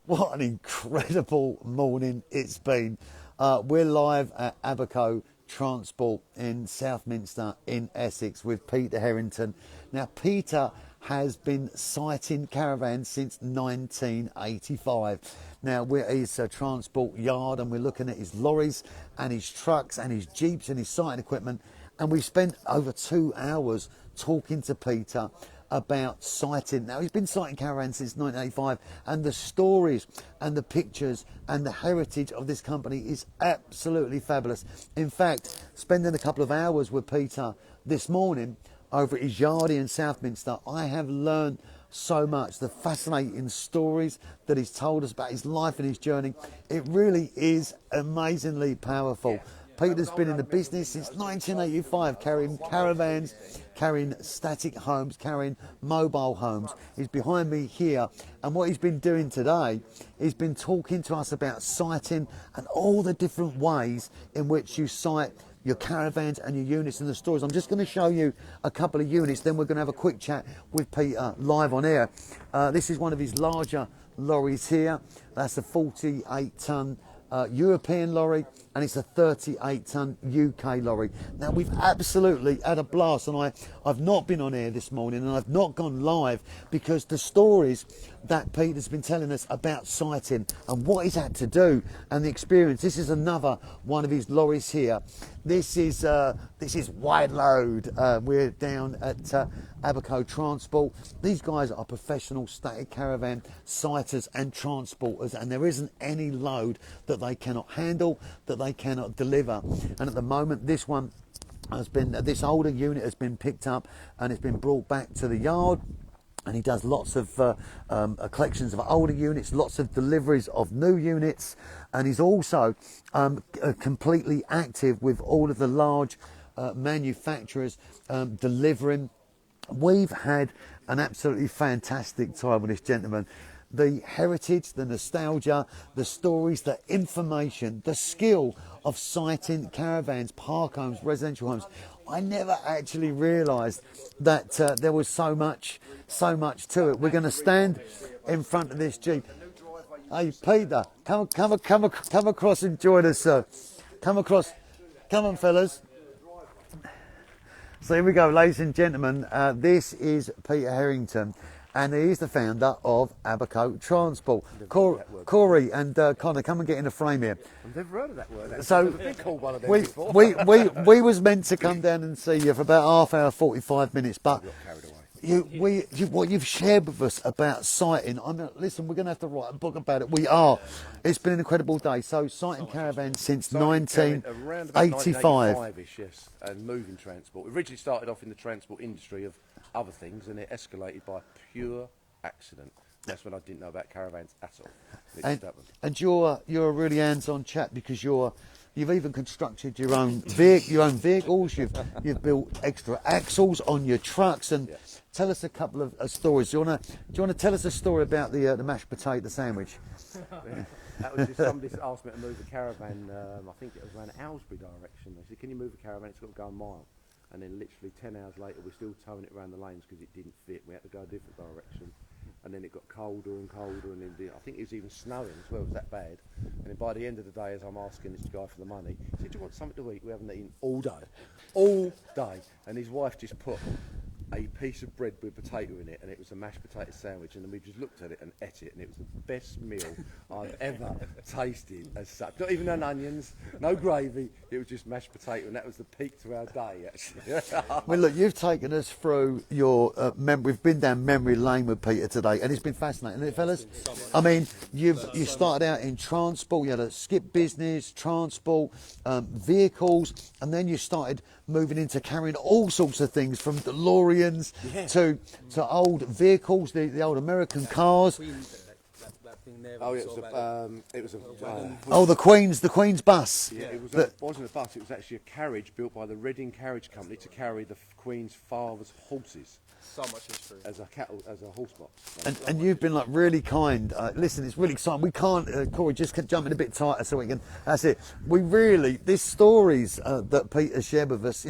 What an incredible morning it's been. We're live at Abaco Transport in Southminster in Essex with Peter Herrington. Now, Peter has been sighting caravans since 1985. Now, we're at his transport yard and we're looking at his lorries and his trucks and his jeeps and his sighting equipment. And we spent over 2 hours talking to Peter about sighting. Now, he's been sighting caravans since 1985, and the stories and the pictures and the heritage of this company is absolutely fabulous. In fact, spending a couple of hours with Peter this morning over at his yard in Southminster, I have learned so much. The fascinating stories that he's told us about his life and his journey, it really is amazingly powerful. Peter's been in the business since 1985, carrying caravans, carrying static homes, carrying mobile homes. He's behind me here, and what he's been doing today, he's been talking to us about sighting and all the different ways in which you sight your caravans and your units and the stories. I'm just going to show you a couple of units, then we're going to have a quick chat with Peter live on air. This is one of his larger lorries here. That's a 48-ton European lorry, and it's a 38-ton UK lorry. Now, we've absolutely had a blast, and I've not been on air this morning, and I've not gone live because the stories that Peter's been telling us about sighting and what he's had to do and the experience. This is another one of his lorries here. This is wide load. We're down at Abaco Transport. These guys are professional static caravan sighters and transporters, and there isn't any load that they cannot handle, that they cannot deliver. And at the moment, this older unit has been picked up and it's been brought back to the yard. And he does lots of collections of older units, lots of deliveries of new units, and he's also completely active with all of the large manufacturers delivering. We've had an absolutely fantastic time with this gentleman. The heritage, the nostalgia, the stories, the information, the skill of sighting caravans, park homes, residential homes. I never actually realised that there was so much to it. We're going to stand in front of this Jeep. Hey, Peter, come across and join us, sir. Come across. Come on, fellas. So here we go, ladies and gentlemen. This is Peter Herrington, and he is the founder of Abaco Transport. Corey and Connor, come and get in the frame here. I've never heard of that word. Actually. So I've called one of them we was meant to come down and see you for about half hour, 45 minutes, but got carried away. what you've shared with us about sighting, I mean, listen, we're going to have to write a book about it. We are. It's been an incredible day. So sighting caravans since 1985. 1985-ish, yes, and moving transport. We originally started off in the transport industry of other things, and it escalated by pure accident. That's when I didn't know about caravans at all. And you're a really hands-on chap because you've even constructed your own vehicles. You've built extra axles on your trucks. And tell us a couple of stories. Do you want to tell us a story about the mashed potato sandwich? That was just somebody asked me to move a caravan. I think it was around Aylesbury direction. They said, "Can you move a caravan? It's got to go a mile." And then literally 10 hours later, we're still towing it around the lanes because it didn't fit. We had to go a different direction. And then it got colder and colder, and then I think it was even snowing as well. It was that bad. And then by the end of the day, as I'm asking this guy for the money, he said, "Do you want something to eat?" We haven't eaten all day. And his wife just put a piece of bread with potato in it, and it was a mashed potato sandwich, and then we just looked at it and ate it, and it was the best meal I've ever tasted as such. Not even onions, no gravy, it was just mashed potato, and that was the peak to our day, actually. Well, look, you've taken us through your we've been down memory lane with Peter today, and it's been fascinating, isn't it, fellas? I mean, you started out in transport, you had a skip business, transport, vehicles, and then you started moving into carrying all sorts of things from DeLoreans to old vehicles, the old American cars. The Queen's bus. Yeah, it wasn't a bus. It was actually a carriage built by the Reading Carriage Company to carry the Queen's father's horses. So much history. As a horse box. And you've been like really kind. Listen, it's really exciting. We can't, Corey, just jump in a bit tighter so we can. That's it. These stories that Peter shared with us,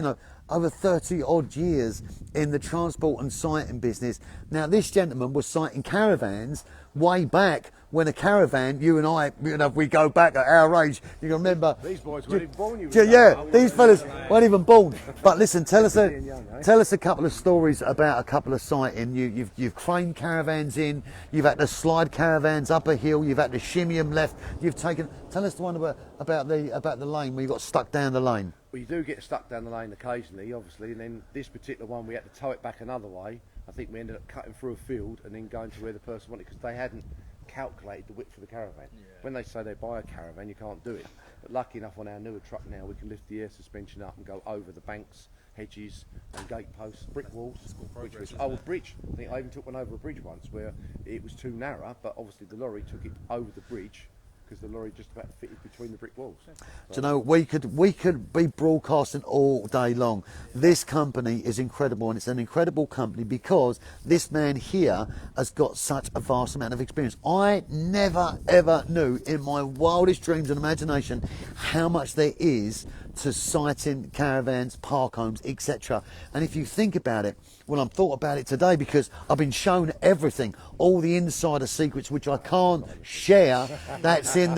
over 30 odd years in the transport and sighting business. Now, this gentleman was sighting caravans way back when a caravan, you and I, we go back at our age, you can remember. These boys weren't even born. These fellas weren't even born. But listen, tell us a couple of stories about a couple of sighting. You've craned caravans in, you've had to slide caravans up a hill, you've had to shimmy them left. Tell us the one about the lane where you got stuck down the lane. Well, you do get stuck down the lane occasionally, obviously, and then this particular one we had to tow it back another way. I think we ended up cutting through a field and then going to where the person wanted, because they hadn't calculated the width of the caravan. Yeah. When they say they buy a caravan, you can't do it. But lucky enough, on our newer truck now, we can lift the air suspension up and go over the banks, hedges and gate posts, brick walls, which was a bridge. I think I even took one over a bridge once where it was too narrow, but obviously the lorry took it over the bridge, because the lorry just about fitted between the brick walls. Do you know, we could be broadcasting all day long. This company is incredible, and it's an incredible company because this man here has got such a vast amount of experience. I never ever knew in my wildest dreams and imagination how much there is to sighting caravans, park homes, etc. And if you think about it, well, I've thought about it today because I've been shown everything, all the insider secrets which I can't share. That's in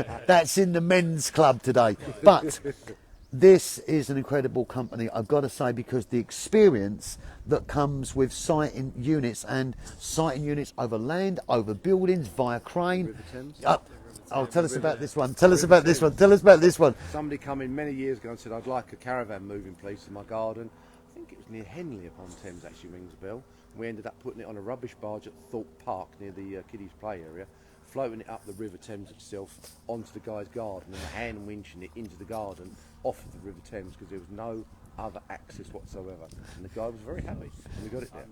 the men's club today. But this is an incredible company, I've got to say, because the experience that comes with sighting units over land, over buildings, via crane. Tell us about this one. Tell us about this one. Somebody come in many years ago and said, I'd like a caravan moving, please, in my garden. I think it was near Henley upon Thames, actually rings a bell. We ended up putting it on a rubbish barge at Thorpe Park near the kiddies play area, floating it up the River Thames itself onto the guy's garden and hand winching it into the garden off of the River Thames, because there was no other access whatsoever, and the guy was very happy, and we got it there.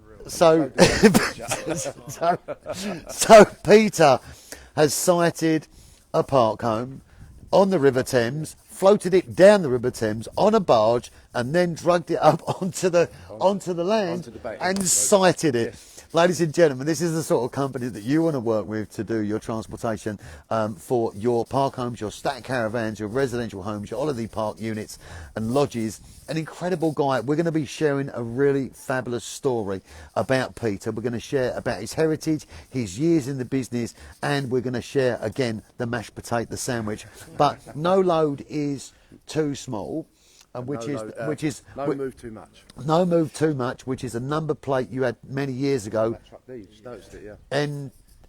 So Peter has sighted a park home on the River Thames, floated it down the River Thames on a barge, and then dragged it up onto the land and sighted it. Yes. Ladies and gentlemen, this is the sort of company that you want to work with to do your transportation for your park homes, your stack caravans, your residential homes, your holiday park units and lodges. An incredible guy. We're going to be sharing a really fabulous story about Peter. We're going to share about his heritage, his years in the business, and we're going to share again the mashed potato sandwich. But no load is too small. Which is no move too much. No move too much, which is a number plate you had many years ago. That truck there, you just noticed it, yeah.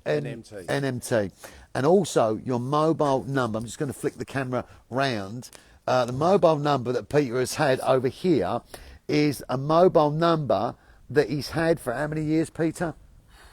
NMT. And also your mobile number. I'm just going to flick the camera round. The mobile number that Peter has had over here is a mobile number that he's had for how many years, Peter?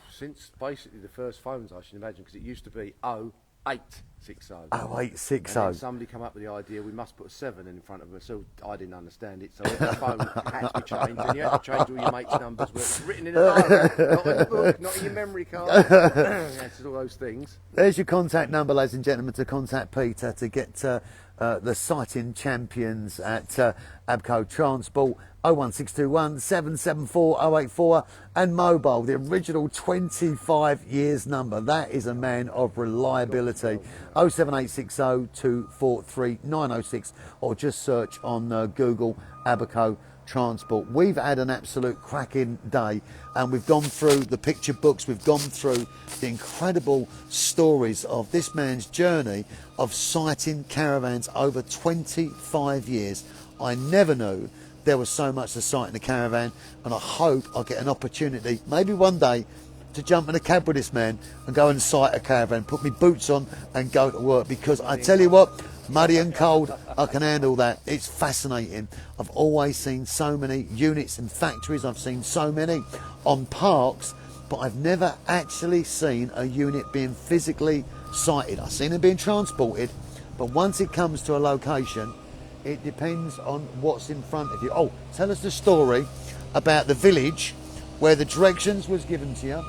Since basically the first phones, I should imagine, because it used to be 0860. 0860. And then somebody come up with the idea we must put a 7 in front of us, so I didn't understand it, so the phone had to be changed, and you had to change all your mates' numbers, where it's written in a diary, not in the book, not in your memory card. That's all those things. There's your contact number, ladies and gentlemen, to contact Peter to get the sighting champions at Abaco Transport. 01621 774 084 and mobile, the original 25 years number. That is a man of reliability. 07860 243 906, or just search on Google Abaco Transport. We've had an absolute cracking day, and we've gone through the picture books, we've gone through the incredible stories of this man's journey of sighting caravans over 25 years. I never knew there was so much to sight in a caravan, and I hope I'll get an opportunity, maybe one day, to jump in a cab with this man and go and sight a caravan, put my boots on and go to work, because I tell you what, muddy and cold, I can handle that. It's fascinating. I've always seen so many units in factories, I've seen so many on parks, but I've never actually seen a unit being physically sighted. I've seen it being transported, but once it comes to a location, it depends on what's in front of you. Oh, tell us the story about the village where the directions was given to you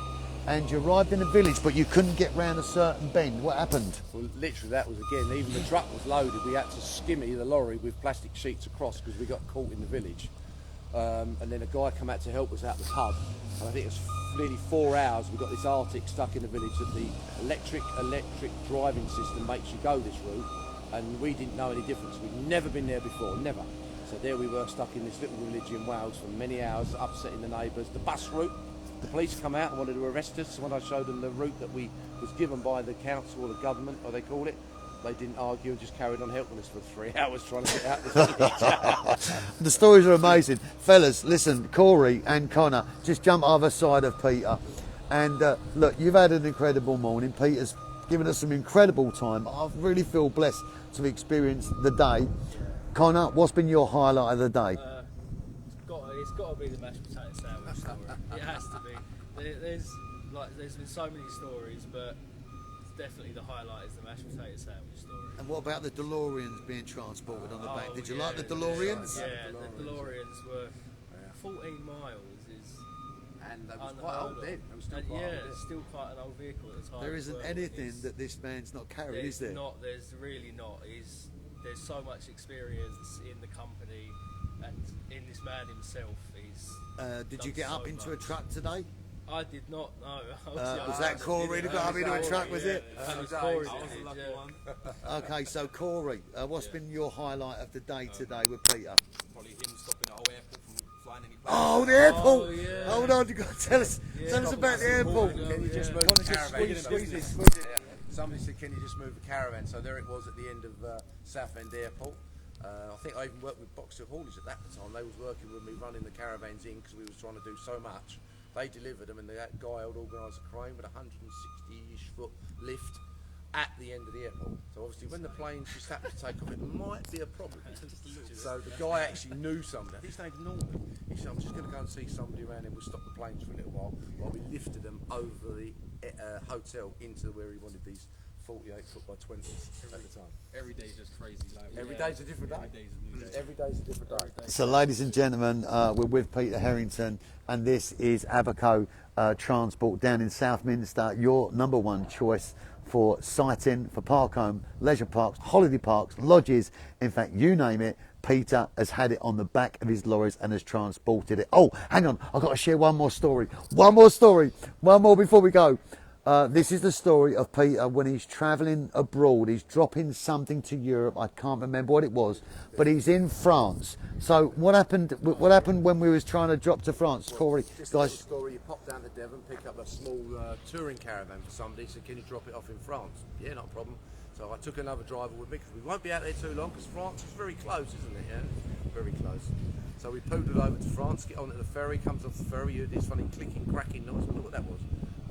and you arrived in the village but you couldn't get round a certain bend. What happened? Well, literally that was, again, even the truck was loaded, we had to skimmy the lorry with plastic sheets across because we got caught in the village. And then a guy come out to help us out the pub, and I think it was nearly 4 hours. We got this Arctic stuck in the village that the electric driving system makes you go this route, and we didn't know any difference. We'd never been there before, never. So there we were, stuck in this little village in Wales for many hours, upsetting the neighbours. The bus route, the police come out and wanted to arrest us when I showed them the route that we was given by the council or the government, or they call it. They didn't argue and just carried on helping us for 3 hours trying to get out this village. The stories are amazing. Fellas, listen, Corey and Connor, just jump either side of Peter. And look, you've had an incredible morning. Peter's given us some incredible time. I really feel blessed to experience the day. Connor, what's been your highlight of the day? It's got to be the mashed potato sandwich story. It has to be. There's been so many stories, but it's definitely the highlight is the mashed potato sandwich story. And what about the DeLoreans being transported on the back? Did you like the Yeah, DeLoreans? Yeah, the DeLoreans were 14 miles. And that was quite old then. It was still quite old. It's still quite an old vehicle at the time. There as isn't well. anything that this man's not carried, is there? There's really not. There's so much experience in the company and in this man himself. Did you get up into a truck today? I did not know. Was that Corey that got up into a truck, was it? That was Corey. I was the lucky one. Okay, so Corey, what's been your highlight of the day today with Peter? Probably him stopping the whole airport from flying any planes. Oh, the airport! Oh, yeah. Hold on, you got to tell us about the airport. Can you just move Connor, the just caravan? squeeze it. Somebody said, can you just move the caravan? So there it was at the end of Southend Airport. I think I even worked with Boxer Haulage at that time. They was working with me running the caravans in because we was trying to do so much. They delivered them, and that guy had organised a crane with a 160-ish foot lift at the end of the airport. So obviously when the planes just happened to take off, it might be a problem. So the guy actually knew somebody. I think his name's Norman. He said, I'm just going to go and see somebody around and we'll stop the planes for a little while we lifted them over the hotel into where he wanted these 48 foot by 20s at the time. Every day's just crazy. Every day's a different day. Every day's a different day. So, ladies and gentlemen, we're with Peter Herrington, and this is Abaco Transport down in Southminster, your number one choice for sighting, for park home, leisure parks, holiday parks, lodges, in fact, you name it. Peter has had it on the back of his lorries and has transported it. Oh, hang on, I've got to share one more story. One more before we go. This is the story of Peter when he's travelling abroad. He's dropping something to Europe. I can't remember what it was, but he's in France. So what happened? What happened when we was trying to drop to France, Corey? Just a little story. You pop down to Devon, pick up a small touring caravan for somebody. Said, can you drop it off in France? Yeah, not a problem. So I took another driver with me because we won't be out there too long because France is very close, isn't it? Yeah, very close. So we poodled over to France, get on at the ferry, comes off the ferry, you heard this funny clicking, cracking noise. I wonder what that was.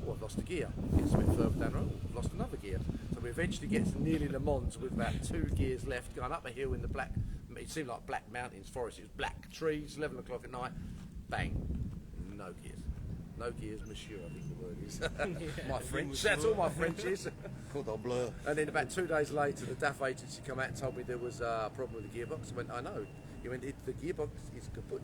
Oh, I've lost a gear. Gets a bit further down the road, I've lost another gear. So we eventually get to nearly Le Mans with about 2 gears left, going up a hill in the black, it seemed like black mountains, forest, it was black trees, 11 o'clock at night, bang, no gears. No gears, monsieur, I think the word is. My French, that's all my French is. Cordon bleu. And then about 2 days later, the DAF agency come out and told me there was a problem with the gearbox. I went, I know. He went, the gearbox is kaput.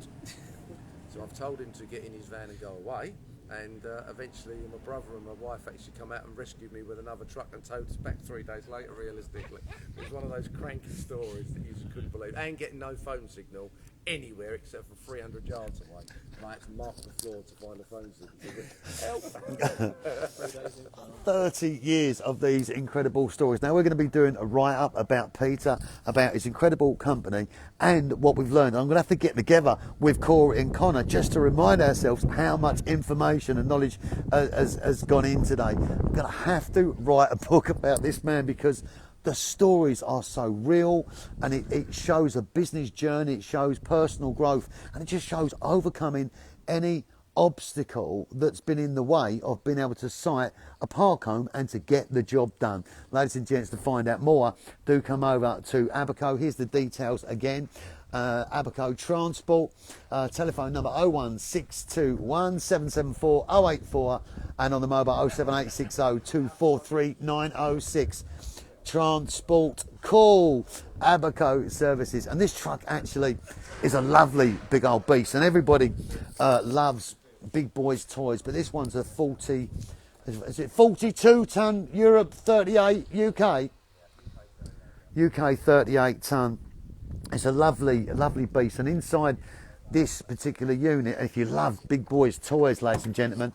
So I've told him to get in his van and go away. And eventually my brother and my wife actually come out and rescued me with another truck and towed us back 3 days later, realistically. It was one of those cranky stories that you just couldn't believe. And getting no phone signal anywhere except for 300 yards away. And I had to mark the floor to find a phone signal. Help! 30 years of these incredible stories. Now we're going to be doing a write-up about Peter, about his incredible company and what we've learned. I'm going to have to get together with Corey and Connor just to remind ourselves how much information and knowledge has gone in today. I'm going to have to write a book about this man because the stories are so real, and it shows a business journey, it shows personal growth, and it just shows overcoming any obstacle that's been in the way of being able to site a park home and to get the job done. Ladies and gents, to find out more, do come over to Abaco. Here's the details again. Abaco Transport, telephone number 01621 774 084, and on the mobile 07860 243 906. Transport, call Abaco Services. And this truck actually is a lovely big old beast, and everybody loves big boys toys, but this one's a 40, is it 42 ton, Europe 38, UK 38 ton. It's a lovely beast, and inside this particular unit, if you love big boys toys, ladies and gentlemen,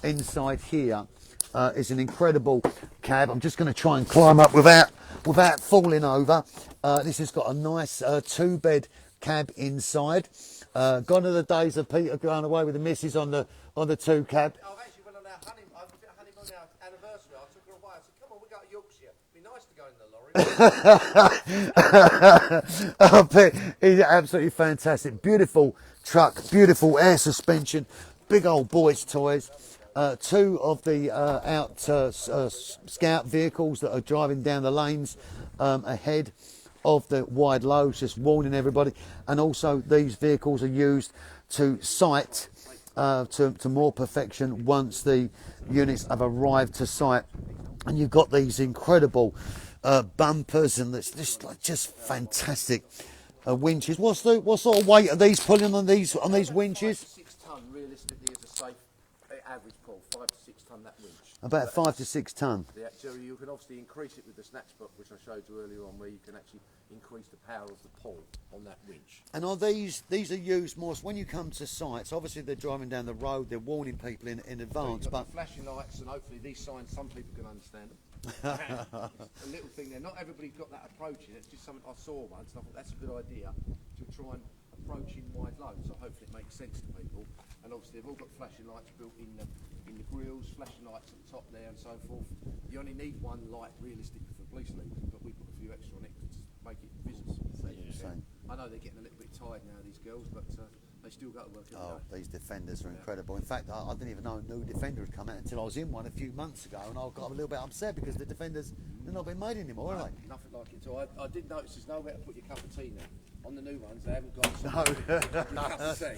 inside here is an incredible cab. I'm just going to try and climb up without falling over. This has got a nice 2-bed cab inside. Gone are the days of Peter going away with the missus on the 2 cab. I've actually went on our honeymoon anniversary. I took her like Yorkshire. It'd be nice to go in the lorry. I bet he's absolutely fantastic. Beautiful truck, beautiful air suspension, big old boys' toys. Two of the scout vehicles that are driving down the lanes ahead of the wide loads, just warning everybody. And also these vehicles are used to sight to more perfection once the units have arrived to site. And you've got these incredible bumpers, and it's just fantastic winches. What sort of weight are these pulling on these winches? 5 to 6 ton realistically is a safe average pull. 5 to 6 ton that winch. About 5 to 6 ton. Yeah, so you can obviously increase it with the snatch block, which I showed you earlier on, where you can actually increase the power of the pull on that winch. And are these are used more so when you come to sites? Obviously they're driving down the road, they're warning people in advance, So but you've got the flashing lights, and hopefully these signs, some people can understand them. It's a little thing there. Not everybody's got that approach in it. It's just something I saw once, and I thought that's a good idea to try and approach in wide loads. So hopefully it makes sense to people. And obviously they've all got flashing lights built in the grills, flashing lights at the top there, and so forth. You only need one light realistically for police leaders, but we put a few extra on it to make it visible. I know they're getting a little bit tired now, these girls, but they still got to work every day. these Defenders are incredible. In fact, I didn't even know a new Defender had come out until I was in one a few months ago, and I got a little bit upset because the Defenders, they're not being made anymore, are they? Nothing like it. So I did notice there's nowhere to put your cup of tea now. On the new ones, they haven't got your cup of tea.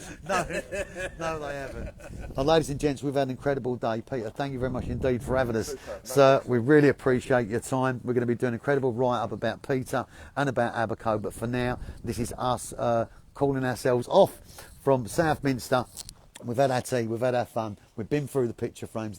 No, they haven't. Well, ladies and gents, we've had an incredible day. Peter, thank you very much indeed for having us. Sir, we really appreciate your time. We're going to be doing an incredible write-up about Peter and about Abaco, but for now, this is us calling ourselves off from Southminster. We've had our tea, we've had our fun, we've been through the picture frames.